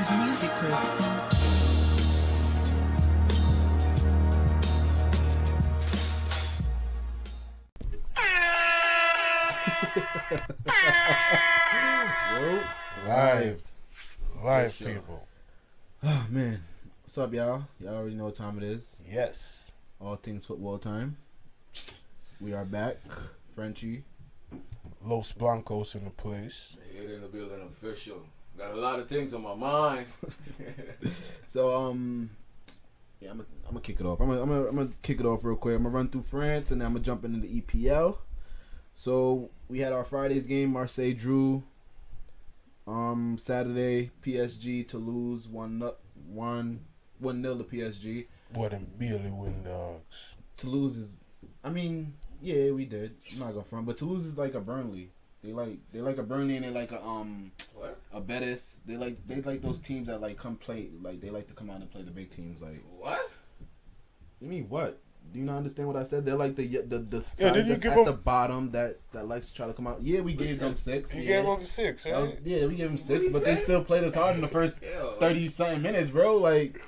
Tings Music Group. Live people. Oh man, what's up, y'all? Y'all already know what time it is. Yes. All things football time. We are back. Frenchie. Los Blancos in the place. Head in the building official. Got a lot of things on my mind. So yeah, I'm gonna kick it off. I'm gonna kick it off real quick. I'm gonna run through France and then I'm gonna jump into the EPL. So we had our Friday's game. Marseille drew. Saturday, PSG Toulouse 1-0 to PSG. Boy, them barely win dogs. Toulouse is, I mean, yeah, we did. I'm not gonna front, but Toulouse is like a Burnley. They like a Burnley and they like a Betis. They like those teams that like come play, like they like to come out and play the big teams. Like What? You mean what? Do you not understand what I said? They're like the Yeah, sides that's at the bottom that likes to try to come out. Yeah, we gave them 6. You yeah. gave them 6, eh? Yeah, we gave them 6, but they still played us hard in the first 30-something minutes, bro. Like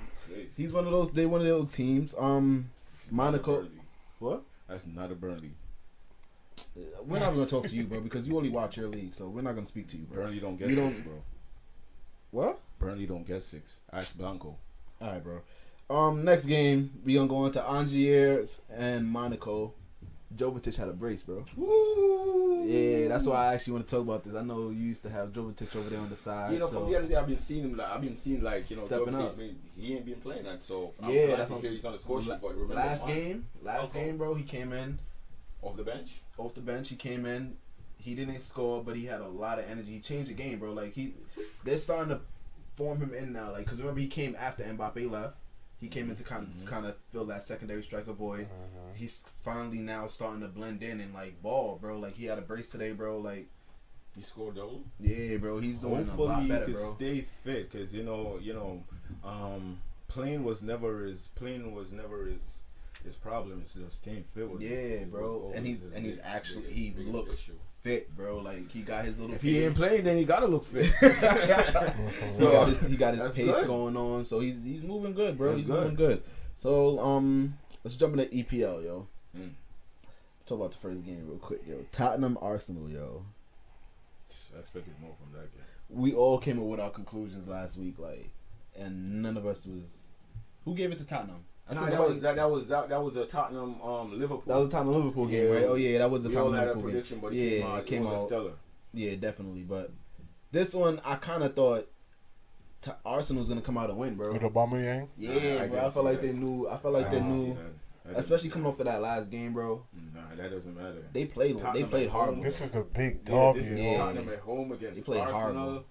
he's one of those teams. Monaco. What? That's not a Burnley. We're not gonna talk to you, bro, because you only watch your league, so we're not gonna speak to you, bro. Burnley don't get You 6, don't- bro. What? Burnley don't get 6. Ask Blanco. All right, bro. Next game we gonna go into Angers and Monaco. Jovetic had a brace, bro. Woo! Yeah, that's why I actually want to talk about this. I know you used to have Jovetic over there on the side. You know, so. from the other day, I've been seeing him. Stepping up. He ain't been playing that, so I'm Yeah, glad that's to what hear he's on the score sheet. But remember, last game, bro, he came in off the bench. off the bench. He came in. He didn't score, but he had a lot of energy. He changed the game, bro. Like they're starting to form him in now. Like, cause remember he came after Mbappe left. He came in to kind of fill that secondary striker void. He's finally now starting to blend in and like ball, bro. Like he had a brace today, bro. Like He scored double. yeah, bro. He's doing Hopefully a lot better, he can bro. stay fit, because playing was never his problem. It's just staying fit. Yeah, bro. And he's actually he looks fit, bro. Like he got his little. If he ain't playing, then he gotta look fit. So he got his pace good. going on. So he's moving good, bro. That's He's good. moving good. So let's jump into EPL, yo. Talk about the first game real quick, yo. Tottenham Arsenal, yo. I expected more from that game. We all came up with our conclusions last week, like, and none of us was. Who gave it to Tottenham? That was a Tottenham Liverpool. That was a Tottenham Liverpool game, Yeah. right? Oh yeah, that was the We all Tottenham had a Liverpool game. prediction, but Yeah, it came out stellar. Yeah, definitely. But this one, I kind of thought Arsenal was gonna come out and win, bro. With Aubameyang? Yeah, bro. I felt like they knew. I felt like they knew, especially coming off of that last game, bro. Nah, that doesn't matter. They played. Tottenham They played at hard. home. This is a big Yeah, derby. this is Yeah. Tottenham at home against They played Arsenal. hard,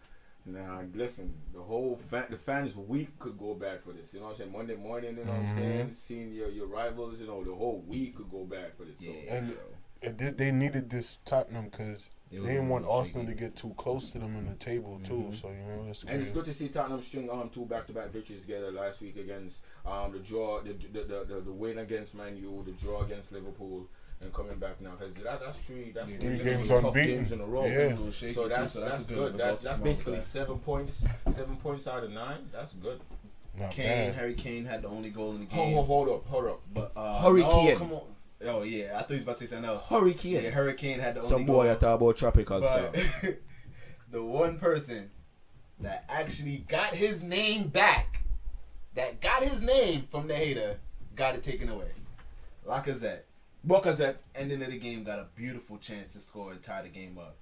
Now, listen, the fans' week could go bad for this. You know what I'm saying? Monday morning, you know what I'm saying? Seeing your rivals, the whole week could go bad for this. So. Yeah, And- bro. They needed this Tottenham because They they was didn't want really Arsenal shaky. to get too close to them in the table too. So that's And it's great. good to see Tottenham string 2 back-to-back victories together last week against the draw, the win against Man U, the draw against Liverpool, and coming back now, because that's 3 3 games tough unbeaten. games in a row. Yeah. So that's a good. result That's to come out basically with 7 points out of 9. That's good. Not Kane, bad. Harry Kane had the only goal in the game. Hold up. But Harry no, Kane. come on. Oh yeah, I thought you was about to say something else. Hurricane. Yeah, Harry Kane had the only Some goal. boy I thought about tropical But stuff. the one person that actually got his name back, that got his name from the hater, got it taken away. Lacazette, Bocazette, ending of the game, got a beautiful chance to score and tie the game up.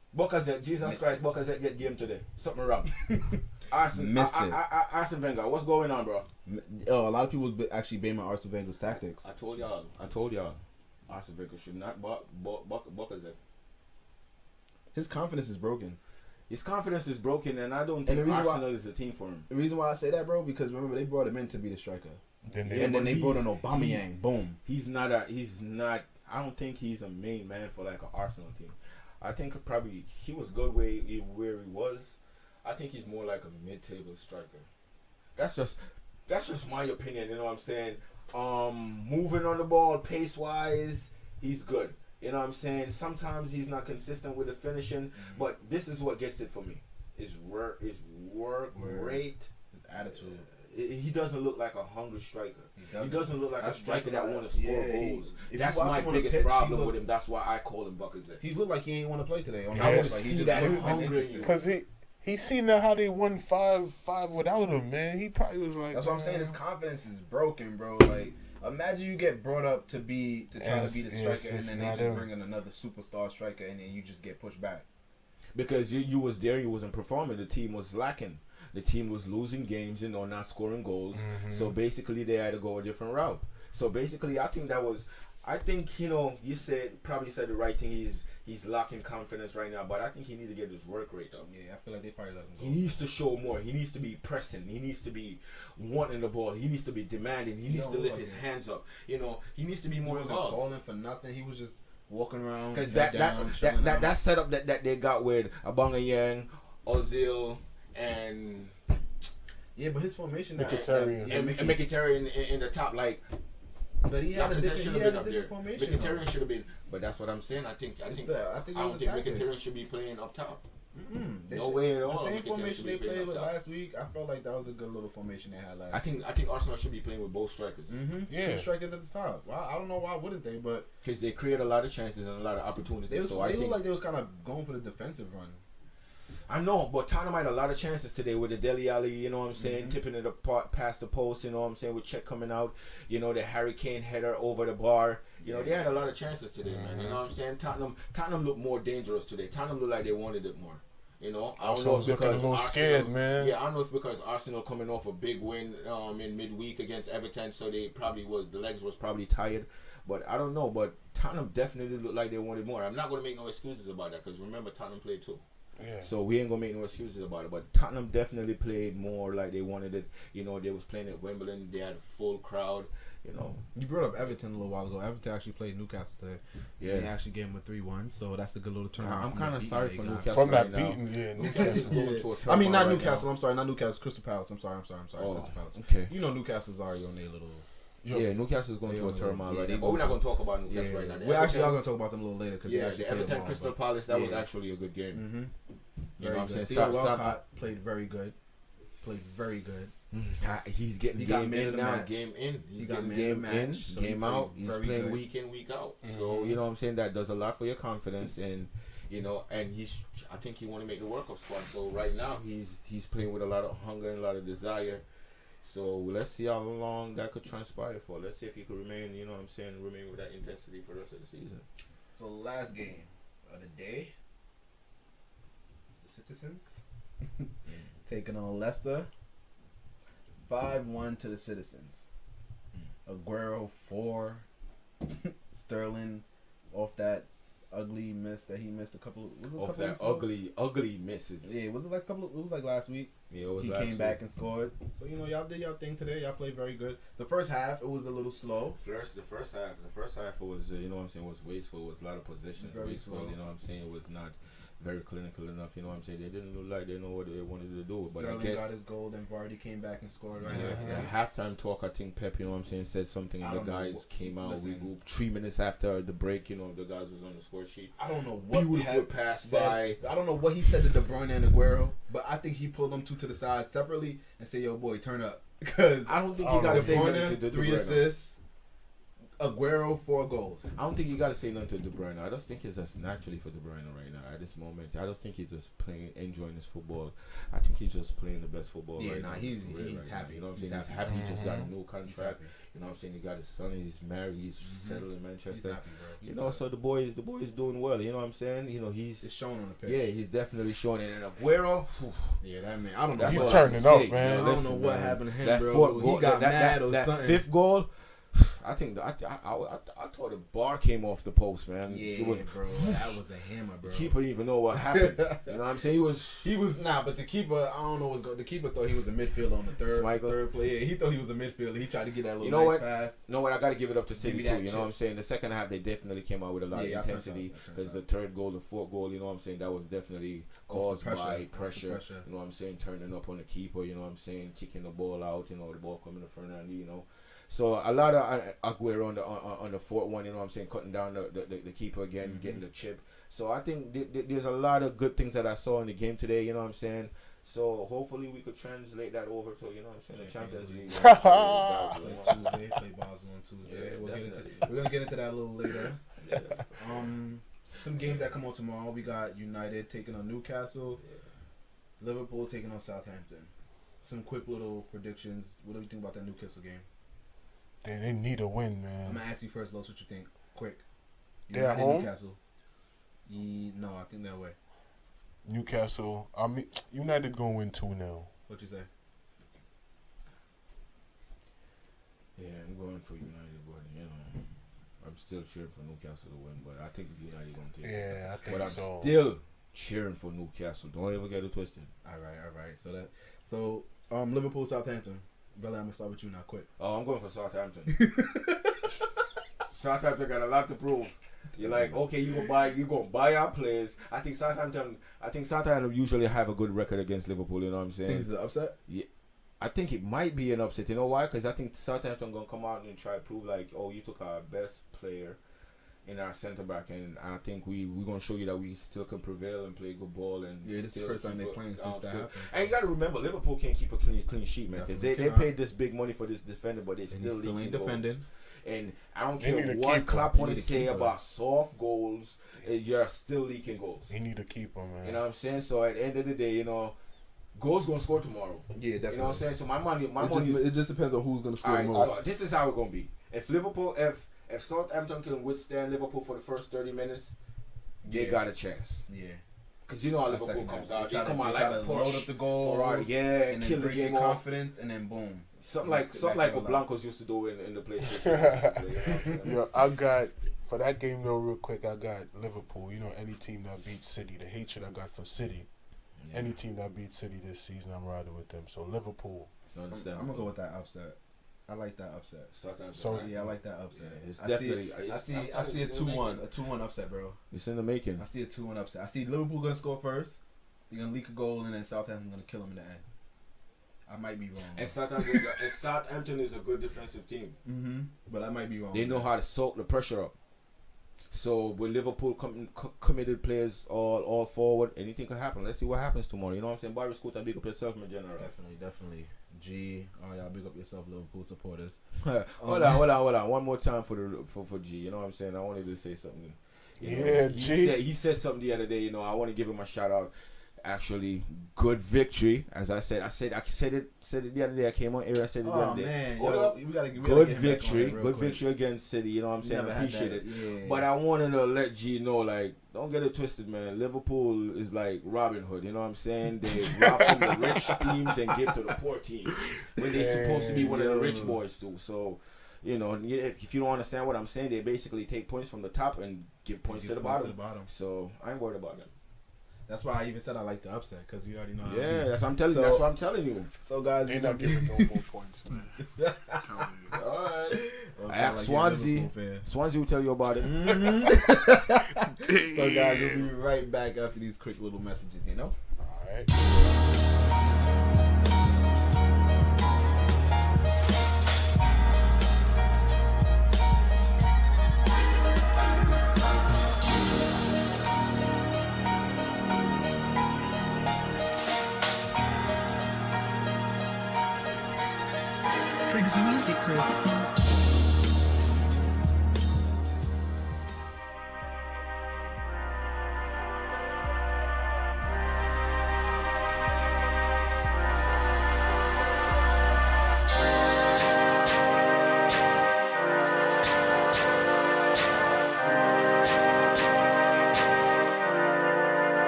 Jesus Missed Christ, Bocazette get game today. Something wrong. Arsene Missed it. Arsene Wenger, what's going on, bro? Oh, a lot of people actually blaming Arsene Wenger's tactics. I told y'all. Arsene Wenger should not Bocazette. His confidence is broken. His confidence is broken, and I don't And think the reason why- Arsenal is a team for him. The reason why I say that, bro, because remember they brought him in to be the striker, Then and then they brought in he's- Aubameyang. Boom. He's not. I don't think he's a main man for like an Arsenal team. I think probably he was good where he was. I think he's more like a mid-table striker. That's just my opinion. You know what I'm saying? Moving on the ball, pace wise, he's good. You know what I'm saying? Sometimes he's not consistent with the finishing, but this is what gets it for me. His work rate attitude. He doesn't look like a hungry striker. He doesn't look like That's a striker that why- want to score yeah, goals. if you That's watch my him on the biggest pitch, problem he with him. That's why I call him Buckazette. He looked like he ain't want to play today. On the Yeah, pitch. Like, he see just that wasn't hunger in interested. you. Because he seen that how they won 5-5 without him, man. He probably was like, That's what I'm saying. man. His confidence is broken, bro. Like, imagine you get brought up to try to be the striker, and then they just bring in another superstar striker, and then you just get pushed back. Because you was there, you wasn't performing. The team was lacking. The team was losing games, not scoring goals. Mm-hmm. So basically, they had to go a different route. So basically, I think you probably said the right thing. He's lacking confidence right now, but I think he needs to get his work rate up. Yeah, I feel like they probably let him go. He needs to show more. He needs to be pressing. He needs to be wanting the ball. He needs to be demanding. He needs to lift his hands up. He needs to be He more wasn't involved. calling for nothing. He was just walking around. Because head down, chilling out. that setup that they got with Aubameyang, Ozil, and Yeah, but his formation. Mkhitaryan. and Mkhitaryan in the top, like But he had a Lacazette different, should he have had been a up there. different formation. Mkhitaryan should have been, but that's what I'm saying. I think I I think don't he think was attacking. Mkhitaryan should be playing up top. They No should- way at all. The same Mkhitaryan formation should be they playing played up with top. last week, I felt like that was a good little formation they had last I think Arsenal should be playing with both strikers Yeah. Two strikers at the top. Well, I don't know why wouldn't they, but because they create a lot of chances and a lot of opportunities. they So I looked think like they was kind of going for the defensive run. I know, but Tottenham had a lot of chances today with the Dele Alli, you know what I'm saying, Mm-hmm. tipping it apart past the post, you know what I'm saying, with Czech coming out, the Harry Kane header over the bar. They had a lot of chances today, man. You know what I'm saying? Tottenham looked more dangerous today. Tottenham looked like they wanted it more. I don't Also know if was looking a little scared, man. Yeah, I don't know if because Arsenal coming off a big win in midweek against Everton, so the legs was probably tired. But I don't know. But Tottenham definitely looked like they wanted more. I'm not going to make no excuses about that because remember Tottenham played too. Yeah. So we ain't gonna make no excuses about it. But Tottenham definitely played more like they wanted it. They was playing at Wimbledon. They had a full crowd. You brought up Everton a little while ago. Everton actually played Newcastle today. Yeah. They actually gave them a 3-1, so that's a good little turnaround. I'm kind of sorry for Newcastle From that right now. beating, yeah. Newcastle's Newcastle. going to a I mean, turmoil not right Newcastle. now. I'm sorry, not Newcastle. Crystal Palace. I'm sorry. Oh, Crystal Palace. okay. You know Newcastle's already on their little. Yeah, Newcastle's going They to a on the- turmoil yeah, right they now. But we're not go- going to talk about Newcastle right now. The We're actually Everton- going to talk about them a little later because the Everton Crystal Palace, that was actually a good game. Mm-hmm. You know what I'm saying? Theo Walcott played very good. He's getting He got game man in of the now, match. game in. He's He got getting man game of the in, match, so game he out. played He's very playing good. week in, week out. So you know what I'm saying, that does a lot for your confidence, and and I think he want to make the World Cup squad. So right now he's playing with a lot of hunger and a lot of desire. So let's see how long that could transpire for. Let's see if he could remain, remain with that intensity for the rest of the season. So last game of the day, the Citizens taking on Leicester. 5-1 to the Citizens. Aguero 4. Sterling off that ugly miss that he missed a couple. Was it a Off couple that weeks ago? ugly misses. Yeah, was it like a couple? It was like last week. Yeah, it was He last came week. back and scored. So y'all did y'all thing today. Y'all played very good. The first half it was a little slow. The first half was was wasteful. Was a lot of possessions Very wasteful. slow. It was not very clinical enough. They didn't look like they know what they wanted to do. But Sterling I guess got his goal, then Vardy came back and scored right the after. halftime talk, I think Pep, said something, and I the don't know guys what- came out. listen. We grouped 3 minutes after the break. The guys was on the score sheet. I don't know what Beautiful had pass said. by- I don't know what he said to De Bruyne and Aguero, but I think he pulled them two to the side separately and said, "Yo, boy, turn up." Because I don't think Oh, you got De to say nothing to Bruyne De 3 Bruyne. assists, Aguero 4 goals. I don't think you got to say nothing to De Bruyne. I just think it's just naturally for De Bruyne right now at this moment. I just think he's just playing, enjoying his football. I think he's just playing the best football Yeah, right nah, now. in his he's career right now. happy. You know what I'm He's saying? He's happy. happy. He just got a new He's contract. happy. You know what I'm saying? He got his son. He's married. He's settled in He's Manchester. happy, bro. He's So the boy is doing well. You know what I'm saying? it's shown on the pitch. Yeah, he's definitely showing it. And Aguero, Yeah, that man. I don't know. that's He's all what- I turning can up, say. man. I don't Listen, know what man, happened to him, that bro. fourth goal, He got mad or that something. fifth goal. I think I thought the bar came off the post, man. Yeah, It was, bro. That was a hammer, bro. the keeper didn't even know what happened. You know what I'm saying? He was not, but the keeper, I don't know what's going. The keeper thought he was a midfielder on the third play. Yeah, he thought he was a midfielder. He tried to get that little You know nice what? pass. You know what? I got to give it up to City Give too. me that You know what I'm chips. saying? The second half, they definitely came out with a lot Yeah, of y'all turns intensity. out, y'all turns Because the out. third goal, the fourth goal, you know what I'm saying? That was definitely caused pressure. by Off the pressure. pressure. You know what I'm saying? Turning up on the keeper. You know what I'm saying? Kicking the ball out. The ball coming to Fernando. So a lot of Aguero on the fourth one. You know what I'm saying? Cutting down the keeper again, getting the chip. So I think there's a lot of good things that I saw in the game today. You know what I'm saying? So hopefully we could translate that over to, you know what I'm saying, the Champions League. Tuesday, play Basel on Tuesday. Yeah, We're gonna get into that a little later. Yeah. Some games that come on tomorrow. We got United taking on Newcastle, Liverpool taking on Southampton. Some quick little predictions. What do you think about that Newcastle game? They need a win, I'm man. gonna ask you first, Los. What you think? Quick. They're at home? Newcastle. No, I think they're away. Newcastle. I mean, United gonna win 2-0. What you say? Yeah, I'm going for United, but you know, I'm still cheering for Newcastle to win. But I think United gonna take it. Yeah, I think But I'm so. still cheering for Newcastle. Don't ever get it twisted. All right. So Liverpool, Southampton. Belly, I'm gonna start with you now, quick. Oh, I'm going for Southampton. Southampton got a lot to prove. You're like, okay, you gonna buy our players. I think Southampton usually have a good record against Liverpool. You know what I'm saying? Think it's an upset? Yeah, I think it might be an upset. You know why? Because I think Southampton gonna come out and try to prove like, oh, you took our best player in our centre back, and I think we're gonna show you that we still can prevail and play good ball. And Yeah, this is the first time they're playing since that happened. And you got to remember, Liverpool can't keep a clean sheet, man. Because they paid this big money for this defender, but they still ain't defending. And I don't They care need to what keep Klopp him. want to say about soft goals, you're still leaking goals. They need to keep him, man. You know what I'm saying? So at the end of the day, you know, goals gonna score tomorrow. Yeah, definitely. You know what I'm saying? So my money It just depends on who's gonna score all right, most. so this is how it's gonna be. If Southampton can withstand Liverpool for the first 30 minutes, they got a chance. Yeah. Because you know how That Liverpool second comes half. out. They come out like a push. load up the goal, and and then kill the break your game off. confidence, and then boom. Something like what Blancos used to do in the PlayStation. Yeah, I got for that game though. Real quick, I got Liverpool. You know, any team that beats City, the hatred I got for City. Yeah. Any team that beats City this season, I'm riding with them. So Liverpool. I'm gonna go with that upset. I like that upset. So Yeah, I like that upset. Yeah, it's I definitely. see a 2-1 upset, bro. It's in the making. I see a 2-1 upset. I see Liverpool gonna score first. They're gonna leak a goal, and then Southampton gonna kill them in the end. I might be wrong. And Southampton is a good defensive team. But I might be wrong. They know how to soak the pressure up. So with Liverpool committed players all forward, anything can happen. Let's see what happens tomorrow. You know what I'm saying? Barry Scooter, big up yourself, my general. Definitely. G, y'all big up yourself, Liverpool supporters. Hold on. One more time for G. You know what I'm saying? I wanted to say something. Yeah, G. He said something the other day. You know, I want to give him a shout out. Actually, good victory. As I said it the other day. I came on air. I said it the other day. Man, we gotta good victory. Good victory against City. You know what I'm saying? I appreciate it. Yeah. But I wanted to let G know, like, don't get it twisted, man. Liverpool is like Robin Hood. You know what I'm saying? They rob from the rich teams and give to the poor teams when they're supposed to be one of the rich boys too. So, you know, if you don't understand what I'm saying, they basically take points from the top and give points to the bottom. So I ain't worried about them. That's why I even said I like the upset, because we already know. Yeah, that's what I'm telling you. That's what I'm telling you. So guys, They're not giving no more points, man. All right. Well, I asked Swansea. Swansea will tell you about it. So guys, we'll be right back after these quick little messages. You know. All right. Briggs Music Group.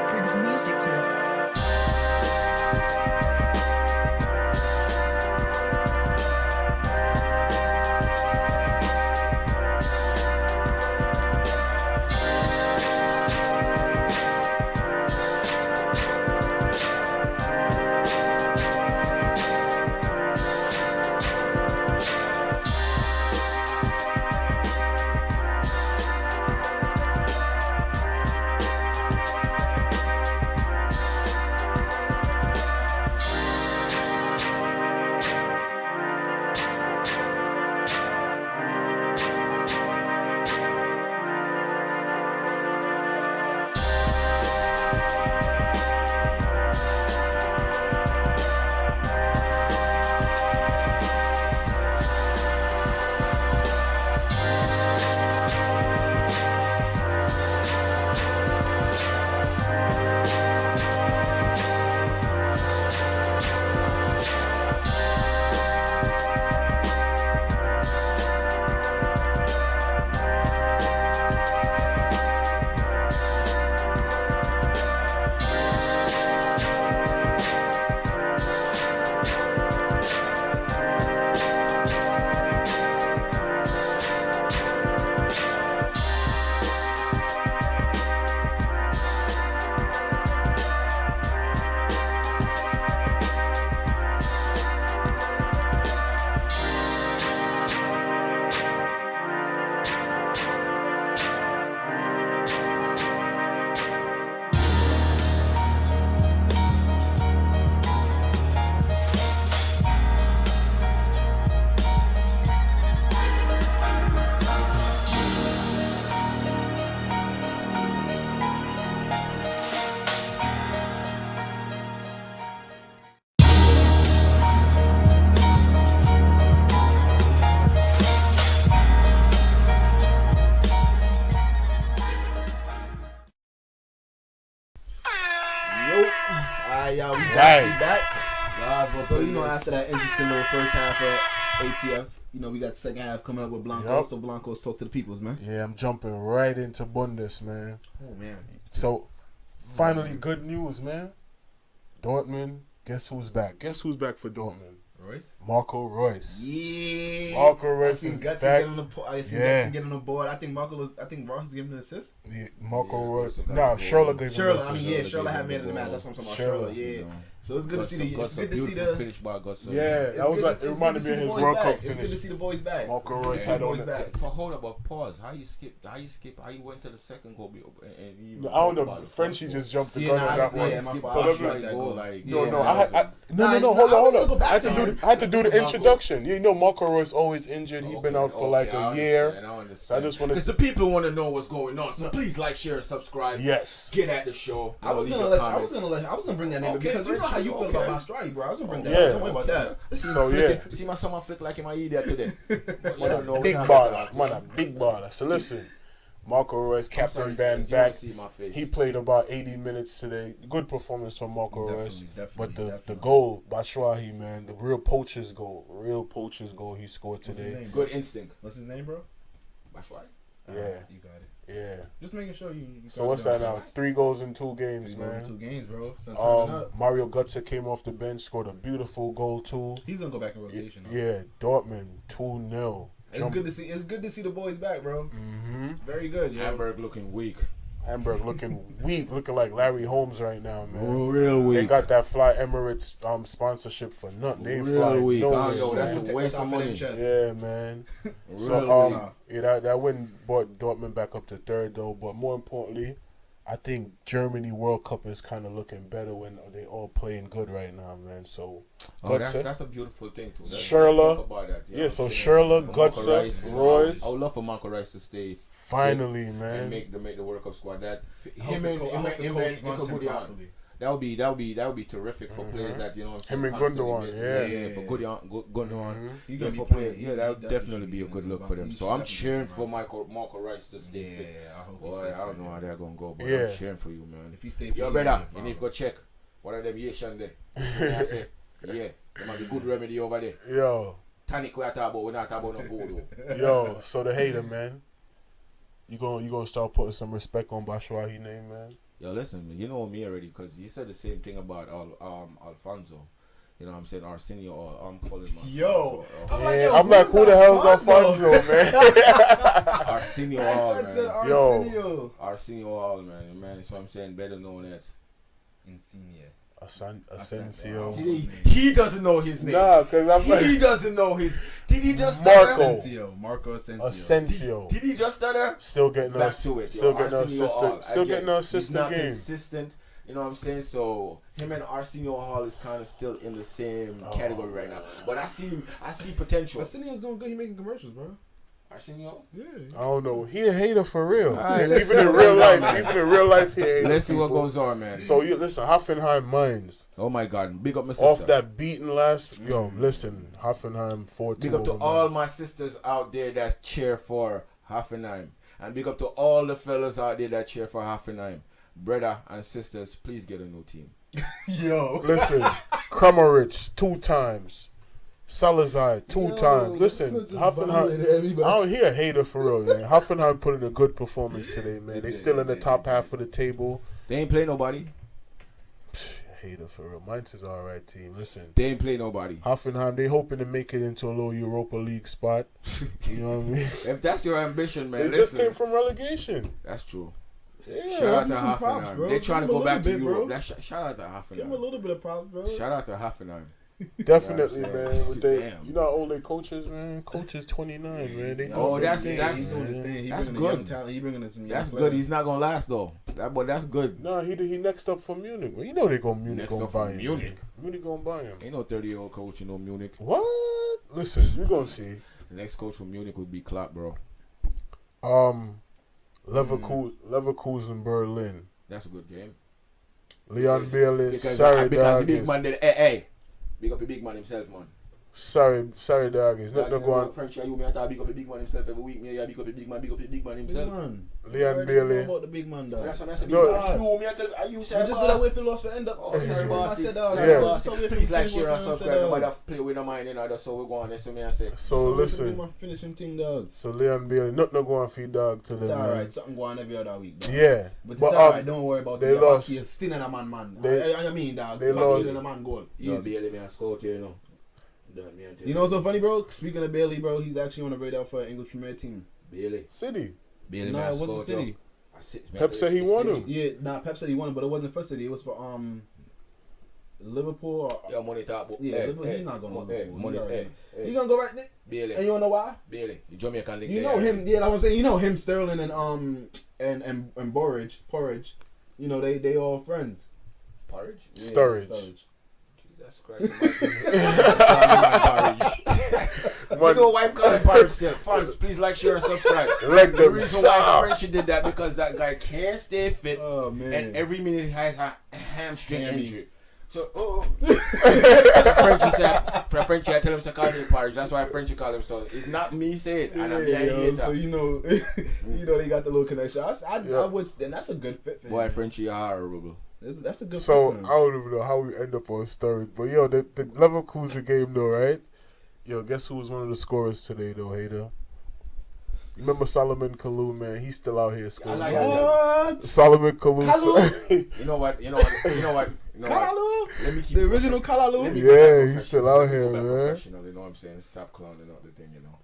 Briggs Music Group. Alright, y'all, we Right. back. So, you know, after that interesting little first half of ATF, you know, we got the second half coming up with Blancos. Yup. So, Blancos, talk to the peoples, man. Yeah, I'm jumping right into Bundes, man. Oh, man. So, finally, good news, man. Dortmund, guess who's back? Guess who's back for Dortmund? Royce? Marco Reus. Yeah. Marco I Reus seen is Gutsy back. get on the Gutsy get on the board. I think Ross is giving an assist. Yeah, Marco Yeah, Reus. Russ got Nah, the Shirley goal. gave him Shirley, the I mean, assist. yeah, Shirley had man of the match. That's what I'm talking about. Shirley. Shirley, yeah. So it's good to see the. It's Guts good to see beautiful the. finish by Guts. Yeah, that was like, it reminded me of his World Cup It's good to finish. see the boys back. Marco It's good to Reus see had the on boys it. back. Hold up, but pause. How you went to the second goal? And I don't know. Frenchie just jumped the Yeah, got nah, on that yeah, one. my fault. So I let tried me. that goal. No, Nah, no, I hold was gonna on. go back I had to to do him. the introduction. You know, Marco Reus always injured. He's been out for like a year. So I just want because to. the people want to know what's going on. So please like, share, and subscribe. Yes. Get at the show. I was gonna bring that name Okay, because you know how you feel okay. about Bastrati, bro. I was gonna bring that. Yeah. Don't worry about that. So yeah, See my son flick like him I eat that today. big baller, man, a big baller. So listen, Marco Reus, captain band back. He played about 80 minutes today. Good performance from Marco Reus. But the goal, Batshuayi, man, the real poacher's goal he scored today. Good instinct. What's his name, bro? Batshuayi. Yeah, You got it. yeah. Just making sure you. So what's that now? 3 goals in 2 games, man. 2 games, bro. So turn it up. Mario Götze came off the bench, scored a beautiful goal too. He's gonna go back in rotation. Though. Yeah, Dortmund 2-0. It's good to see. It's good to see the boys back, bro. Very good. Yeah. Hamburg looking weak. Hamburg looking weak, looking like Larry Holmes right now, man. Real They weak. got that Fly Emirates sponsorship for nothing. They ain't Real flying weak. nowhere. Yo, that's man. a waste of money. Yeah, man. Real Yeah, that win brought Dortmund back up to 3rd though. But more importantly, I think Germany World Cup is kind of looking better when they all playing good right now, man. So, that's a beautiful thing too. Shirley, yeah. so Shirley, Götze, Royce. I would love for Marco Reus to stay Finally, and man. make the World Cup squad. That I hope the coach runs him Gundogan. properly. That would be terrific for players that you know. Him and constantly Gundogan, miss. yeah. For Gundogan. He's Yeah, gonna be for playing. players. Yeah, that would definitely be a good look for them. So I'm cheering for Marco Reus to stay Yeah, fit. I hope. Boy, I don't know how they're gonna go, but Yeah. I'm cheering for you, man. If he stay, Yo, brother, you need to go check. What are them Asian there? I say, yeah, there might be good remedy over there. Yo, Tonic we are talking about, we're not talking about no voodoo. yo. So the hater, man. You gonna start putting some respect on Batshuayi name, man. Yo, listen, man, you know me already, because you said the same thing about Alfonso. You know what I'm saying? Arsenio, or I'm calling him. Yo. Yeah, I'm like, who the hell's Alfonso, man? Arsenio I Hall, said man. Yo. Arsenio. Arsenio Hall, man. So I'm saying better known as. Insigne. Asensio. See, he doesn't know his name. Nah, cause I'm like He doesn't know his. Did he just Marco. Marco Asensio. Asensio. Did he just stutter? Still getting Back to it. still Yo, getting Arsenio Hall, assist. Still again, getting an assist he's not game. consistent. You know what I'm saying? So him and Arsenio Hall is kind of still in the same category right now. But I see potential. Arsenio's doing good. He making commercials, bro. Arsenio? Yeah. I don't know. He a hater for real. Alright, And let's even see in what real goes life, on, even in real life, he hates Let's see what people. goes on, man. So you listen, Hoffenheim Mines. Oh my God! Big up my sister. Off that beating last, yo, listen, Hoffenheim 4-2. Big up to over all Man. my sisters out there that cheer for Hoffenheim, and big up to all the fellas out there that cheer for Hoffenheim. Brother and sisters, please get a new team. Yo. Listen, Kramerich 2 times. Salazar 2 times. Listen, Hoffenheim. I don't hear a hater for real, man. Hoffenheim put in a good performance today, man. They still in the top half of the table. They ain't play nobody. Hater for real. Mainz is alright team. Listen. They ain't play nobody. Hoffenheim, they hoping to make it into a little Europa League spot. You know what I mean? If that's your ambition, man, They listen, just came from relegation. that's true. Yeah. Shout out to give him props, Hoffenheim. bro. They're trying to Give him go a back to little bit, Europe. bro. Shout out to Give him a Hoffenheim. little bit of props, bro. Shout out to Hoffenheim. Definitely, Yeah, I'm man. saying. With they, Damn. you know how old they coaches, man? Coaches 29, man. They Oh, doing that's- their that's- thing, He's doing man. his thing. He That's bringing the young good. talent. He bringing in some young That's players. good. He's not gonna last though. But that's good. No, he next up for Munich. Well, you know they go Munich Next gonna up for buy him. Munich. Man. Munich gonna buy him. Ain't no 30-year-old coach in no Munich. What? Listen, you gonna see. The next coach for Munich would be Klopp, bro. Leverkusen, Berlin. That's a good game. Leon Bailey, Because sorry, the big dog. man did. Hey, big up the big man himself, man. Sorry, dog. It's not Like, go on. French, you me I big up the big man himself every week. Me, I big up the big man himself. Big man. Leon Bailey. About the big man, So dog. that's what I said. No. You, me, I tell you, say, I just did that way for lost for end up. Oh, sorry, bossy. I said, Sorry, Yeah. bossy. Please like, share, and subscribe. Nobody play with the mind, you know. That's how we go on. That's what me I say. So listen. My finishing thing, dog. So Leon Bailey, nothing go on for dog today, It's man. alright. Something go on every other week, dog. Yeah, But it's but alright. Don't worry about they it. lost. You're still in a man. They- I mean, dog. they Back lost. in a man goal. Yo, Easy. Bailey, me I score here, you know. You know what's so funny, bro? Speaking of Bailey, bro, he's actually on the radar for an English Premier team. Bailey. City. Bailey, No, me I it wasn't score, City. Pep said he won him. Yeah, Pep said he won it, but it wasn't for City. It was for Liverpool. Or, Yeah, money top. yeah, Liverpool. He's not going to Liverpool. Money, He's gonna go right there. Bailey. And you wanna know why? Bailey, the Jamaican league. You know him. Yeah, that's what I'm saying. You know him, Sterling and Porridge. You know they all friends. Porridge? Yeah, Sturridge. Jesus Christ. You Man, know why I'm calling porridge still? Fans, please like, share, and subscribe. Like The them reason why soft. Frenchie did that because that guy can't stay fit, Oh man. and every minute he has a hamstring Hammy. injury. So, for Frenchie, I tell him to call me porridge. That's why Frenchie call him so. It's not me saying it, and I'm being yo, hater. so you know they got the little connection. I would, and that's a good fit for him. Boy, Frenchie are horrible. That's a good. So fit I for him. don't even know how we end up on Sturridge, but yo, the Leverkusen game though, right? Yo, guess who was one of the scorers today though, hater? You remember Solomon Kalou, man? He's still out here scoring. like man. What? Solomon Kalou. You know what? Kalalu? Let me keep The original Kalalu? Let me Yeah, go back he's still professional. out Let me here, go back man. professional, you know what I'm saying? Stop clowning out the thing, you know.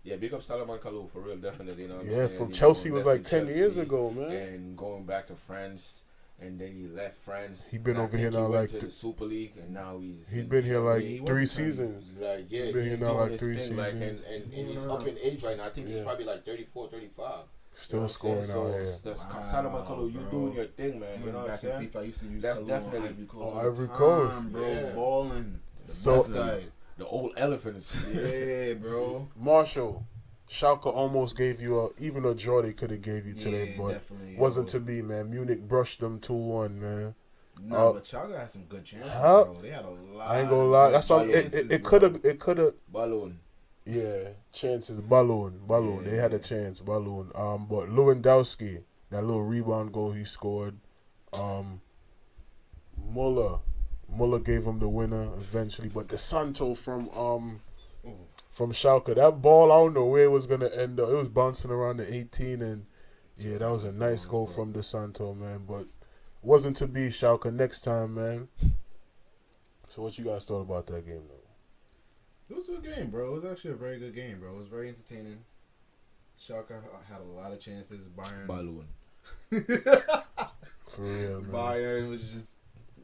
Yeah, big up Salomon Kalou for real, definitely. You know what I'm Yeah, saying? from He Chelsea left was like from 10 years Chelsea ago, man. And going back to France, and then he left France. He been And I over here think now he went like to the Super League, and now he's. He in been here like Germany. 3 seasons. Like, yeah, He been he's here now doing like his 3 thing, like, seasons. and he's up in age right now. I think he's Yeah. probably like 34, 35. Still You know what I'm scoring saying? out So, here. That's Wow, Salomon Kalou, you bro. doing your thing, man. You know what I'm Back in saying? FIFA, I used to use That's Kalou definitely- on Ivory Coast. on all the Ivory time, Coast. bro. Yeah. Balling. So- Definitely. The old elephants. Yeah, bro. Marshall, Schalke almost gave you even a draw they could have gave you today, Yeah, but definitely, wasn't yo. to be, man. Munich brushed them 2-1, man. No, but Chaga had some good chances, Huh? bro. They had a lot. I ain't gonna lie. of That's why good chances, it bro. could have. Balloon. Yeah, chances. Balloon. Yeah. They had a chance. Balloon. But Lewandowski, that little rebound goal he scored. Muller gave him the winner eventually. But the Santo from Schalke, that ball, I don't know where it was gonna end up. It was bouncing around the 18, and yeah, that was a nice goal from the Santo, man. But wasn't to be. Schalke next time, man. So what you guys thought about that game, though? It was a good game, bro. It was actually a very good game, bro. It was very entertaining. Schalke had a lot of chances. Bayern. Balloon. For real, man. Bayern was just.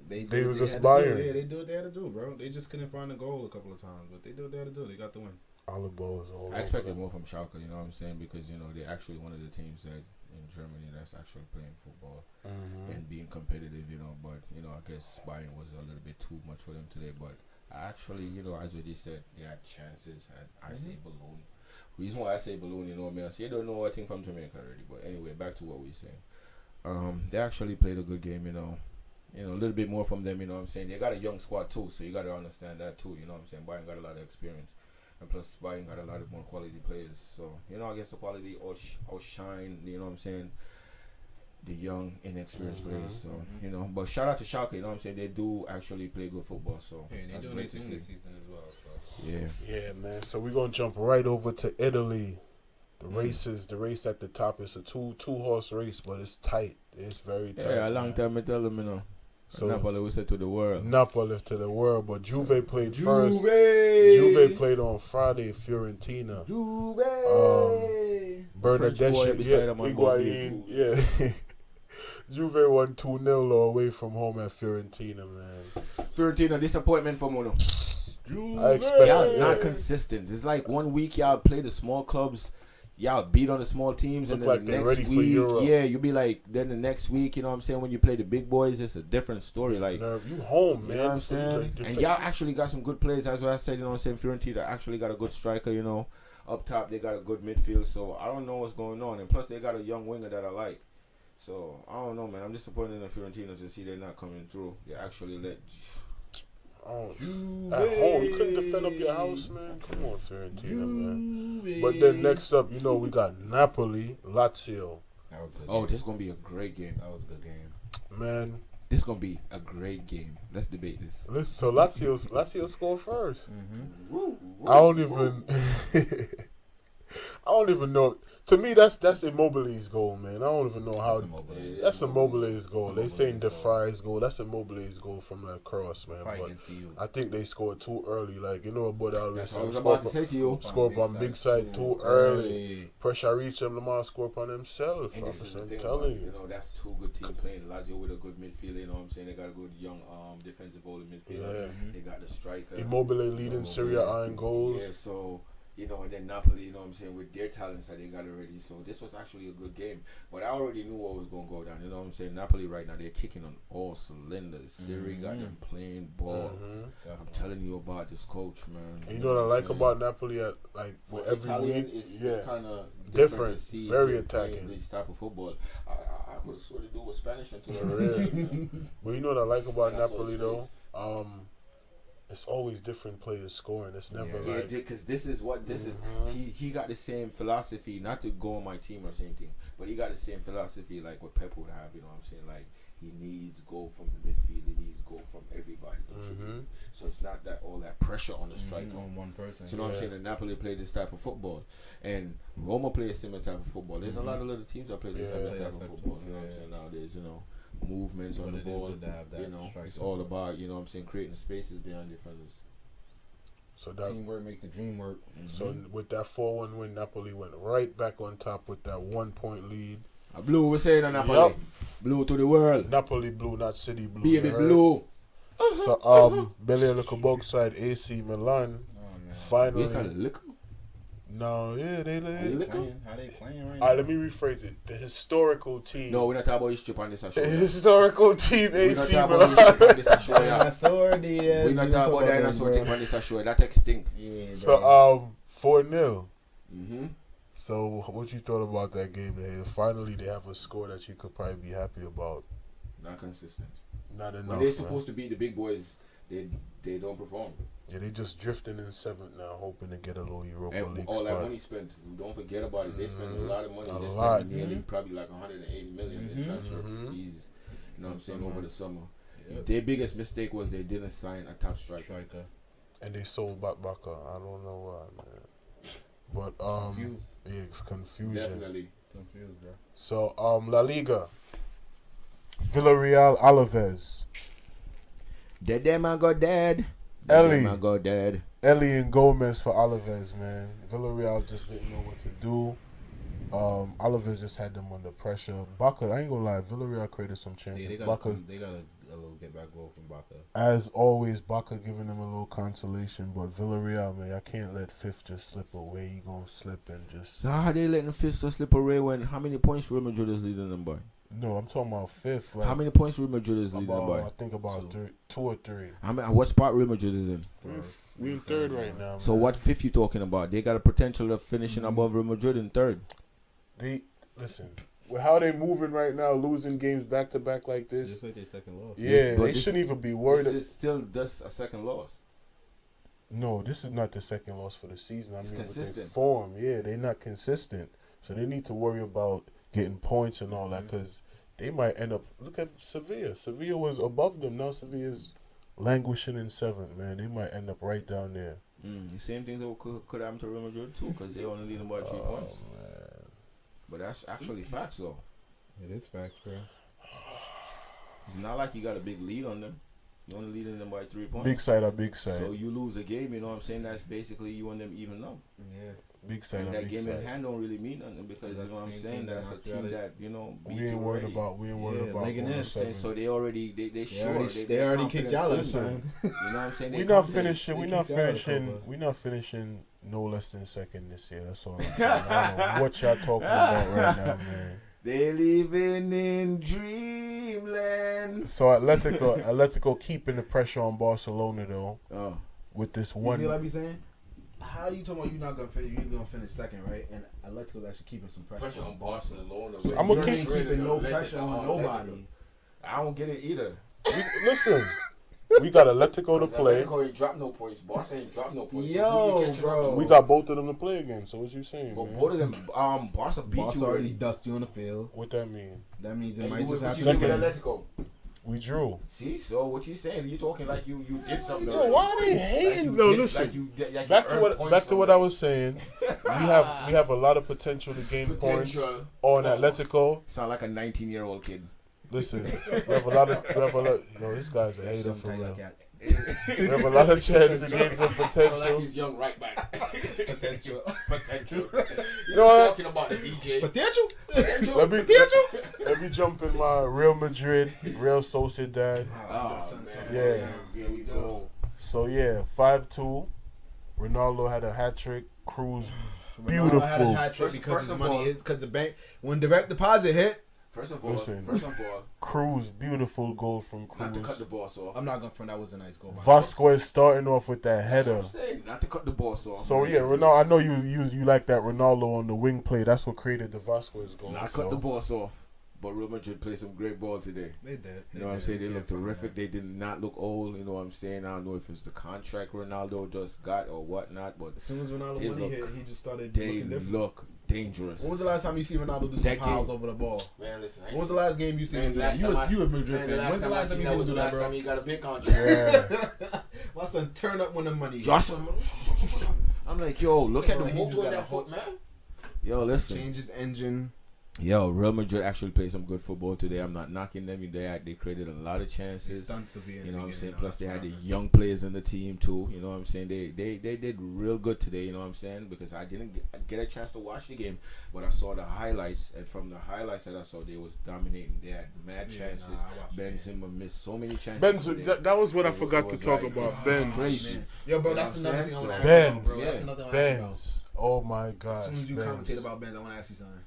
They was just had to do Bayern. it. Yeah, they do what they had to do, bro. They just couldn't find a goal a couple of times, but they did what they had to do. They got the win. Olive balls all over I expected them. more from Schalke, you know what I'm saying? Because, you know, they're actually one of the teams that in Germany that's actually playing football Mhm. and being competitive, you know. But, you know, I guess Bayern was a little bit too much for them today. But actually, you know, as Eddie said, they had chances, and I say balloon. Reason why I say balloon, you know what I mean? I say, you don't know a thing from Jamaica already. But anyway, back to what we saying. They actually played a good game, you know. You know, a little bit more from them, you know what I'm saying? They got a young squad too, so you got to understand that too, you know what I'm saying? Bayern got a lot of experience. And plus, Bayern got a lot of more quality players. So, you know, I guess the quality outshine, you know what I'm saying, the young, inexperienced players. So, you know, but shout out to Schalke, you know what I'm saying? They do actually play good football. So, Yeah, they that's doing great their to thing this see. season as well. So. Yeah. Yeah, man. So we're gonna jump right over to Italy. The race at the top is a two horse race, but it's tight. It's very tight. Yeah, a long man. time I tell them, you know. So Napoli we said to the world. Napoli to the world, but Juve played first. Juve played on Friday, Fiorentina. Bernadette, beside him on board Higuain, yeah. Juve won 2-0 away from home at Fiorentina, man. Fiorentina, disappointment for Mono. I expect Y'all not consistent. It's like 1 week y'all play the small clubs, y'all beat on the small teams, and Look then like the they're next ready for week, Europe. yeah, you'll be like, then the next week, you know what I'm saying, when you play the big boys, it's a different story. Like, You home, man. you know what I'm So you saying? like And y'all actually got some good players, as I said, you know what I'm saying, Fiorentina actually got a good striker, you know. Up top, they got a good midfield, so I don't know what's going on. And plus, they got a young winger that I like. So, I don't know, man. I'm disappointed in Fiorentina to see they're not coming through. They actually let At home, you couldn't defend up your house, man. Come on, Fiorentina, man. But then next up, we got Napoli, Lazio. That was a good Oh, game. this is gonna be a great game. That was a good game. Man, This is gonna be a great game. Let's debate this. listen. So Lazio scored first. Mm-hmm. I don't even. I don't even know. To me, that's Immobile's goal, man. I don't even know how. That's Immobile's goal. They saying DeFry's goal. That's Immobile's goal from that cross, man. Probably But against you. I think they scored too early. Like, what Bud always That's what I said. was about to say to you. Score on big side too early. Pressure reach them. Lamar score upon himself. And this is the I'm thing telling about, you. that's two good teams playing. Lazio with a good midfielder, you know what I'm saying? They got a good young defensive holding midfielder. Yeah. They got the striker. Immobile leading Serie A in goals. Yeah, so, and then Napoli, you know what I'm saying, with their talents that they got already. So this was actually a good game. But I already knew what was going to go down. You know what I'm saying? Napoli right now, they're kicking on all cylinders. Serie got them playing ball. I'm telling you about this coach, man. And you know what I like about Napoli? Like, For every Italian, week, it's kind of different, to see very them playing attacking. this type of football. I could have sworn to do with Spanish until For real. But you know what I like about And I saw Napoli his though? face. It's always different players scoring. It's never Yeah, like because this is. He got the same philosophy, not to go on my team or same thing, but he got the same philosophy like what Pep would have. You know what I'm saying? Like he needs goal from the midfield. He needs goal from everybody. So it's not that all that pressure on the striker. On one person. So you know what I'm saying? And Napoli play this type of football, and Roma play a similar type of football. There's a lot of little teams that play this similar type of football. You know what I'm saying? Nowadays, movements on the ball. It's all about creating the spaces behind defenders. so that. Teamwork make the dream work. So with that 4-1 win, Napoli went right back on top with that 1 point lead. Blue, we say it on Napoli. Yup. Blue to the world. Napoli blue, not City blue. Baby you heard? blue. So Bele Lukaku side AC Milan We finally. can lick 'em. No, yeah, they. How they playing right All right, now? let me rephrase it. The historical team. No, we're not talking about history on this show. The historical team We're not AC talking about Milan. history on this show. Yeah. Dinosaur Diaz. We're not talking about dinosaur team on this show. That extinct. Yeah, So 4-0. Mm-hmm. So what you thought about that game? Finally, they have a score that you could probably be happy about. Not consistent. Not enough. When they're man. supposed to be the big boys, they don't perform. Yeah, they just drifting in 7th now, hoping to get a little Europa And League all that spot. money spent, don't forget about it. They spent a lot of money. A They lot. spent nearly probably like 180 million in transfer fees. You know what I'm saying, over the summer. Their biggest mistake was they didn't sign a top striker. And they sold back Baka. I don't know why, man. But Confused. yeah, it's confusion. Definitely. Confused, bro. So La Liga, Villarreal, Alaves, Dead man go dead. Ellie. Man go dead. Ellie and Gomez for Alaves, man. Villarreal just didn't know what to do. Alaves just had them under pressure. Baka, I ain't gonna lie, Villarreal created some chances. Yeah, they got Baka, a little get back goal from Baka. as always, Baka giving them a little consolation, but Villarreal, man, I can't let fifth just slip away. You gonna slip and just So how they letting fifth slip away when how many points Real Madrid is leading them by? no. I'm talking about fifth. Like, How many points Real Madrid is leading them about, by? I think about two or three. What spot Real Madrid is in? We in third right now. So man. what fifth you talking about? They got a potential of finishing above Real Madrid in third. They listen. With how they moving right now, losing games back to back like this. Just like their second loss. Yeah, But they this- shouldn't even be worried. This is still just a second loss. No, this is not the second loss for the season. I It's mean, with their consistent. form, yeah, they're not consistent. So they need to worry about getting points and all that because they might end up. Look at Sevilla. Sevilla was above them. Now Sevilla's languishing in 7th, man. They might end up right down there. The same thing that could happen to Real Madrid too, because they only lead them by 3 points. Man. But that's actually facts, though. It is facts, bro. It's not like you got a big lead on them. You only leading them by 3 points. Big side or big side. So you lose a game, you know what I'm saying? That's basically you and them even up. Yeah. Big side And or that big game in side. hand don't really mean nothing because you That's know what I'm the same saying. team that That's a knocked you team out. that beat We you ain't worried already. about. We ain't worried Yeah, about legging going in. to 7. So they already They sure already their kicked y'all confidence out, is- man. You know what I'm saying? We They not confident. finishing. We They not keep y'all finishing. covered. We not finishing no less than second this year. That's all I'm saying. I don't know what y'all talking about right now, man. They living in dreamland. So Atletico keeping the pressure on Barcelona though Oh, with this You see what I one. be saying? How you talking about you're not gonna finish? You're gonna finish second, right? And Atletico's actually keeping some pressure, on Barcelona. I'ma You're keep- keeping no pressure on nobody. I don't get it either. Listen, We got Atletico to Because play. Atletico ain't dropped no points. Barca ain't dropped no points. Yo, So who you catching bro. up to? We got both of them to play again. So what you saying, But man? both of them, Barca beat Boss you already already. dust you on the field. What that mean? That means it And might you just what have you to did with Second. Atletico. We drew. See, so what you saying? You talking like you did something. Yo, already. why are they hating? you No, did- listen. Like you Back to earned what points from I it. was saying. We have a lot of potential to gain points Potential. on Atletico. Sound like a 19-year-old kid. Listen, we have a lot. No, this guy's a hater for real. Potential. We have a lot of chance to gain some Sound like potential. he's young right back. Potential. You know what? Talking about the DJ. Potential? Let me jump in my Real Madrid, Real Sociedad. Oh, man. Yeah. Here we go. So yeah, 5-2. Ronaldo had a hat trick. Cruz, Ronaldo had a beautiful. hat trick First because his of money all- is because the bank when direct deposit hit. First of all, Listen. Cruz, beautiful goal from not to cut Cruz. the boss off. I'm not gonna front. That was a nice goal. Vasquez starting off with that That's what header. I'm saying. Not to cut the boss off. So yeah, Ronaldo. I know you like that Ronaldo on the wing play. That's what created the Vasquez goal. Not so. cut the boss off. But Real Madrid played some great ball today. They did. You know what I'm saying? They look terrific. They did not look old. You know what I'm saying? I don't know if it's the contract Ronaldo just got or whatnot, but As soon as Ronaldo They money look- hit, he just started they looking different. look dangerous. When was the last time you see Ronaldo do some That piles game. over the ball? Man, listen. When was the last game you seen him do that? last You time was a Madrid man, fan. When's the last time you seen him do that, last bro? time he got a big contract. Yeah. My son turn up when the money hit. Jocelyn. I'm like, yo, look at the He just motor on got that a foot, hook. man. Yo, listen. Change his engine. Yo, Real Madrid actually played some good football today. I'm not knocking them. They created a lot of He's chances. done severe. You know what I'm saying? Plus they had the young players in the team too. You know what I'm saying? They did real good today. You know what I'm saying? Because I didn't get a chance to watch the game, but I saw the highlights, and from the highlights that I saw, they was dominating. They had mad chances. I watched Ben it. Zimmer missed so many chances. Benz, today. that was what I It forgot was to talk like- about. it's Benz. crazy. Yo, bro, You know that's what I'm another saying? thing I want So- to ask you about, bro. Benz. That's another thing I wanna ask you about. Benz. Oh my As gosh. soon as you Benz. commentate about Benz, I want to ask you something.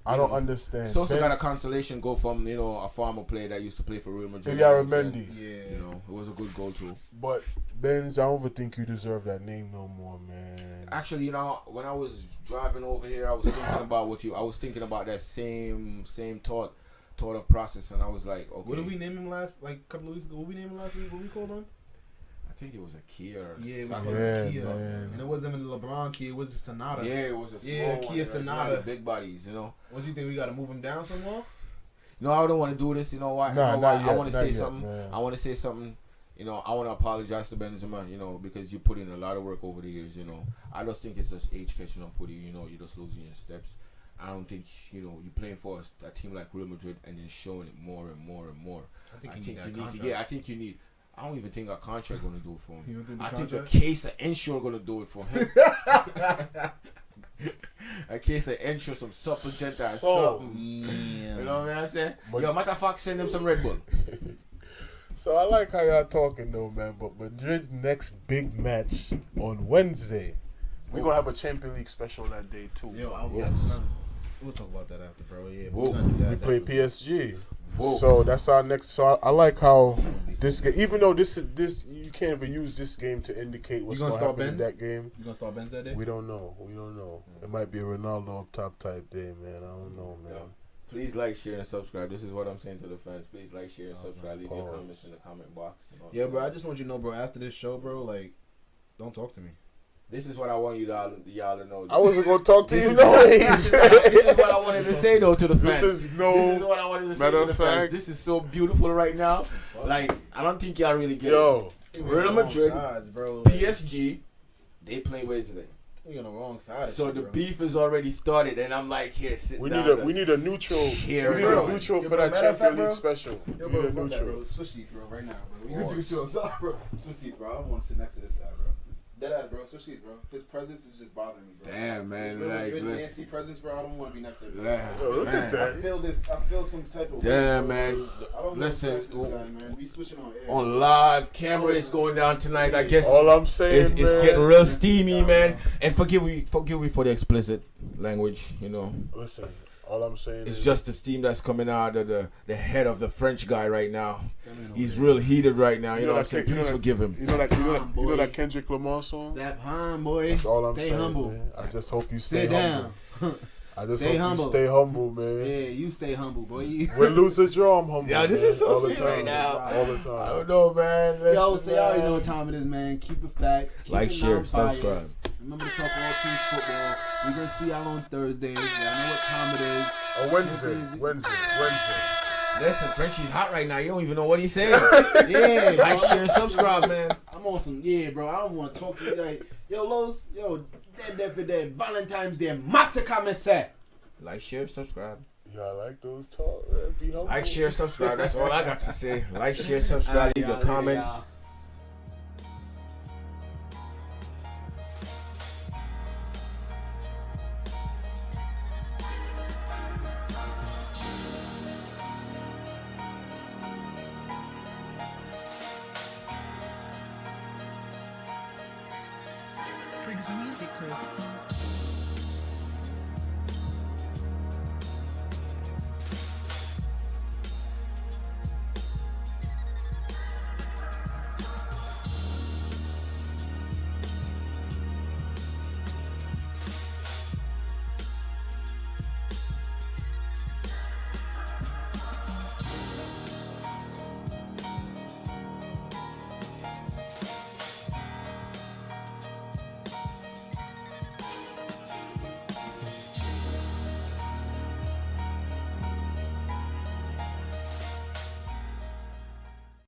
I don't understand. Sosa Ben- got a consolation goal from a former player that used to play for Real Madrid. Yara You know what I'm Mendy. saying? Yeah. You know, it was a good goal too. But Benz, I don't even think you deserve that name no more, man. Actually, you know, when I was driving over here, I was thinking about I was thinking about that same thought of process, and I was like, okay. What did we name him last? Like a couple of weeks ago. What we named him last week? What we called him? I think it was a Kia or Yeah, we something. called Yeah, him Kia. man. And it wasn't even the LeBron Kia. It was the Sonata. Yeah, it was a small Yeah, one. Kia you know, it's not Sonata. the big bodies, you know. What do you think? We got to move him down some more? No, I don't want to do this. You know why? Nah, you know why? not yet, I want to not say yet, something. man. I want to say something. You know, I want to apologize to Benzema. You know, because you put in a lot of work over the years. You know, I just think it's just age catching up with you. You know, you're just losing your steps. I don't think you're playing for a team like Real Madrid and then showing it more and more and more. I think I you think need you that need to. contract. Yeah, I think you need. I don't even think a contract gonna do it for You him. don't think the I think a contract? case of insure gonna do it for him. A case of insure, some supplement or So- something. You know what I'm saying? But- Yo, matter of fact, send him some Red Bull. So I like how y'all talking though, man. But Madrid's next big match on Wednesday, we're gonna have a Champions League special that day too. Yo, Yes. we'll talk about that after, bro. Yeah, Whoa. we're gonna do that. We play definitely. PSG. Whoa. So that's our next. So I like how this game, even though this you can't even use this game to indicate what's gonna going to start happen in Benz? that game. You gonna start Benz that day? We don't know. It might be a Ronaldo up top type day, man. I don't know, man. Please like, share, and subscribe. This is what I'm saying to the fans. Please like, share, and Sounds subscribe. Leave your pause. comments in the comment box. You know what Yeah, I'm bro. I saying? just want you to know, bro. After this show, bro, like, don't talk to me. This is what I want y'all to know. I wasn't gonna talk to This you is- anyways. This is what I wanted to say though to the This fans. is no. This is what I wanted to say matter to of the fact- fans. This is so beautiful right now. Like, I don't think y'all really get Yo, it. Real Madrid, sides, bro. PSG, they play Wednesday. We on the wrong side. So of the shit, bro. beef is already started, and I'm like, here, sit we down. need a neutral. Cheer We need bro. a neutral Yo, for bro, that matter of fact, Champions League bro. special. Yo, We bro, need a fuck that, neutral. bro. Switch seats, bro, right now, bro. You Pause. can do shit outside, bro. Switch seats, bro. I don't want to sit next to this guy, bro. Dead ass, bro. Switch seats, bro. His presence is just bothering me, bro. Damn, man, His like, good listen. nasty presence, bro. I don't want to be next to him. Yo, look at that. I feel this. I feel some type of. Damn, way, bro. man. I don't Listen, know this guy, man. We switching on air. On live camera, it's going down tonight. I guess All I'm saying, it's man. getting real steamy, man. And forgive me for the explicit language. You know, Listen, all I'm saying it's is just the steam that's coming out of the head of the French guy right now. Damn, you know He's that. real heated right now. You know what I'm that saying? Ken- Please forgive him. You know that Kendrick Lamar song. Zap high, boy. That's all I'm Stay saying. humble. Man. I just hope you Stay stay humble. down. I just Stay hope humble. you stay humble, man. Yeah, you stay humble, boy. When lose a draw, I'm humble. Yo, this man. is so all the sweet time. right now. All the I time. don't know, man. Listen, Yo, so you already know man. what time it is, man. Keep it facts. Keep Like, it share, non-biased. subscribe. Remember to talk all Tings football. We're gonna see y'all on Thursday. Y'all know what time it is. Wednesday. Listen, Frenchie's hot right now. You don't even know what he's saying. Yeah, bro. Like, share, and subscribe, man. I'm on some, bro. I don't want to talk to you like, yo, Los, yo, that Valentine's Day massacre, me say. Like, share, subscribe. Yeah, I like those talk, man. Be humble. Like, share, subscribe. That's all I got to say. Like, share, subscribe. Leave your comments. Briggs Music Group.